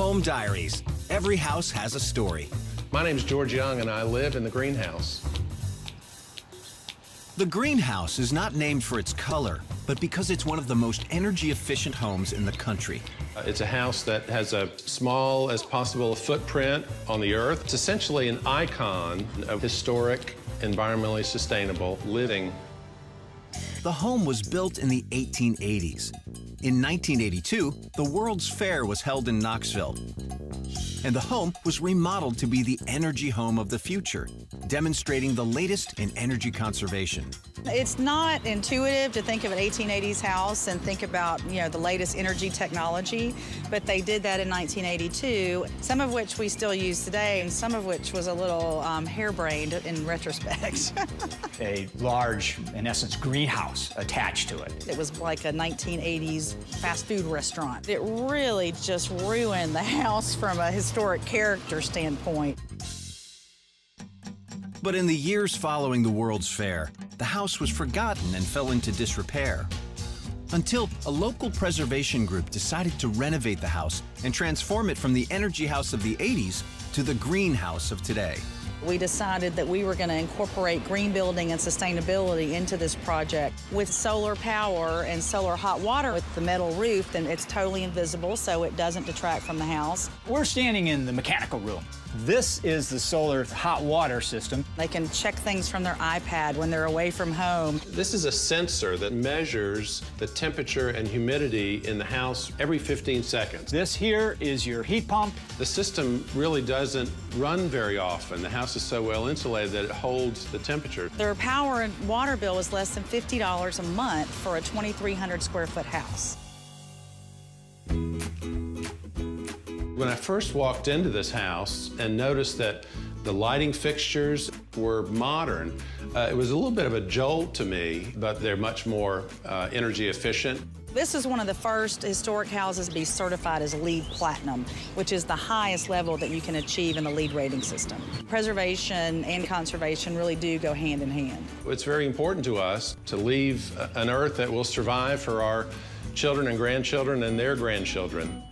Home Diaries. Every house has a story. My name's George Young, and I live in the greenhouse. The greenhouse is not named for its color, but because it's one of the most energy-efficient homes in the country. It's a house that has a small as possible footprint on the earth. It's essentially an icon of historic, environmentally sustainable living. The home was built in the 1880s. In 1982, the World's Fair was held in Knoxville, and the home was remodeled to be the energy home of the future, demonstrating the latest in energy conservation. It's not intuitive to think of an 1880s house and think about, the latest energy technology, but they did that in 1982, some of which we still use today, and some of which was a little harebrained in retrospect. A large, in essence, greenhouse attached to it. It was like a 1980s fast food restaurant. It really just ruined the house from a historic character standpoint. But in the years following the World's Fair, the house was forgotten and fell into disrepair, until a local preservation group decided to renovate the house and transform it from the energy house of the 80s to the greenhouse of today. We decided that we were going to incorporate green building and sustainability into this project. With solar power and solar hot water with the metal roof, then it's totally invisible, so it doesn't detract from the house. We're standing in the mechanical room. This is the solar hot water system. They can check things from their iPad when they're away from home. This is a sensor that measures the temperature and humidity in the house every 15 seconds. This here is your heat pump. The system really doesn't run very often. The house is so well insulated that it holds the temperature. Their power and water bill is less than $50 a month for a 2,300 square foot house. When I first walked into this house and noticed that the lighting fixtures were modern, it was a little bit of a jolt to me, but they're much more energy efficient. This is one of the first historic houses to be certified as LEED Platinum, which is the highest level that you can achieve in the LEED rating system. Preservation and conservation really do go hand in hand. It's very important to us to leave an earth that will survive for our children and grandchildren and their grandchildren.